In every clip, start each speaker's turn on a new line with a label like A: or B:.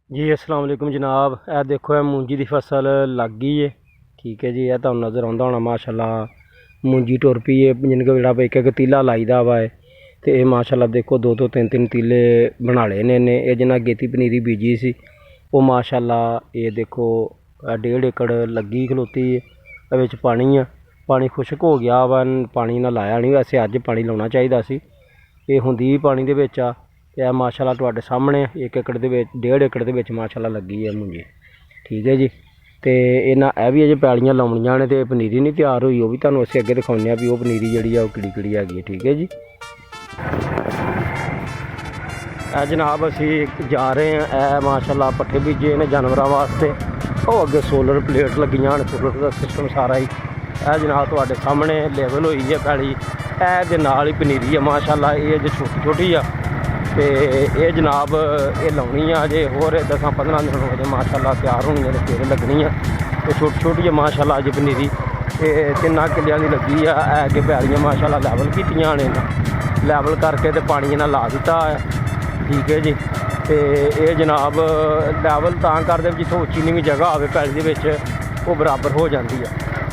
A: जी अस्सलाम वालेकुम जनाब। ए देखो ये मूंजी की फसल लग गई है। ठीक है जी, यह तुहानू नज़र आता होना माशाल्लाह मूंजी टुर पई है। जिनका जोड़ा एक एक तीला लाई दा वा है तो ये माशाल्लाह देखो दो दो तीन तीन तीले बना ले ने। ये जिन्ना गेती पनीरी बीजी सी वो माशाल्लाह ये देखो 1.5 एकड़ लगी खलोती है। ये पानी है, पानी खुशक हो गया वा, पानी ना लाया नहीं। वैसे अज पानी लाना चाहिए सी, ये हुंदी पानी दे विच आ। ते माशाल्लाह तुहाडे सामने 1 एकड़ दे विच 1.5 एकड़ दे विच माशाल्लाह लगी है मूंजी। ठीक है जी, तो इन्ना ए भी अजे पैलियां लाउणियां ने ते पनीरी नहीं तैयार हुई, वो भी तुहानू असीं अगे दिखाउने भी वो पनीरी जिहड़ी आ किड़ी किड़ी हैगी। ठीक है जी, जनाब असीं जा रहे हैं। ए माशाल्लाह पट्ठे बीजे ने जानवरों वास्ते। वो अगे सोलर प्लेट लगियां ने, सोलर का सिस्टम सारा ही ए जनाब तुहाडे सामने लेवल हुई है पैली। ए दे नाल ही पनीरी है माशाल्लाह। ये अजे छोटी छोटी आ तो ये जनाब ये लाउनी आ अजे होर 10-15 दिन हो गए माशाल्लाह तैयार होनी है, फिर लगनी है। तो छोटी छोटी है माशाल्लाह अज पनीरी 3 किल्लियां की लगी है। अगे पैलियां माशाल्लाह लैवल कीतियां ने, लैवल करके तो पानी इन्हां ला दिता है। ठीक है जी, तो ये जनाब लैवल तां करदे जित्थों उच्ची नीवीं जगह आवे पैली दे विच वो बराबर हो जाती है।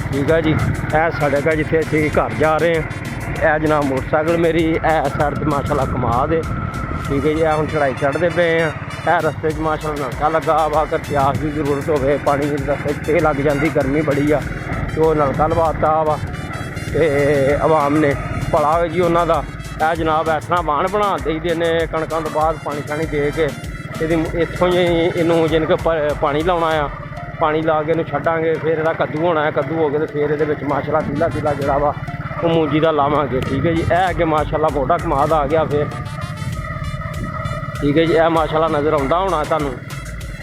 A: ठीक है जी, ए सड़क है जिथे असीं घर जा रहे हैं। ए जनाब मोटरसाइकिल मेरी ए साइड ते माशाल्लाह कमाद है। ठीक है जी, हम चढ़ाई चढ़ते पे हैं। ए रस्ते माशाल्लाह नलका लगा वा, अगर प्यास की जरूरत हो पानी रस्ते लग जाती, गर्मी बड़ी आ तो नलका लवाता वा। तो आवाम ने भला हो जी उन्हों का। यह जनाब इस तरह बाण बना देते हैं कणकों तो बाद पानी शानी दे के इतों ही इनू जिन के पानी लाना आ, पानी ला के इन्हू छड्डांगे, फिर यदा कद्दू होना है, कद्दू हो गए तो फिर ये माशाल्लाह तीला तीला जोड़ा वा वो मूंजी का लावांगे। ठीक है जी, यह अगे माशाल्लाह मोटा कमाद आ गया फिर। ठीक है जी, यह माशाल्लाह नज़र आता होना तुहानू।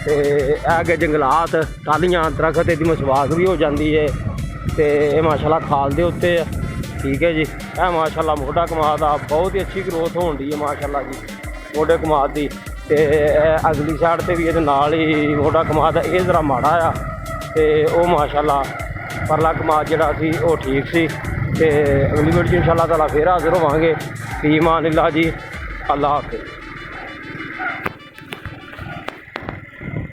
A: तो अगे जंगलात टालियां दरख्त इसकी मसवाक भी हो जाती है। तो माशाल्लाह खाल दे उत्ते है। ठीक है जी, यह माशाल्लाह मोटा कमाद आ, बहुत ही अच्छी ग्रोथ हो रही है माशाल्लाह जी मोटे कमाद की। तो अगली साइड से भी ये नाल ही मोटा कमाद है, ये जरा माड़ा आ तो वो माशाल्लाह परला कमाद जिहड़ा सी वो ठीक सी। तो अगली वीडियो इंशाअल्लाह ताला फिर हाज़िर होवांगे। फी अमान अल्लाह जी, अल्लाह हाफिज़।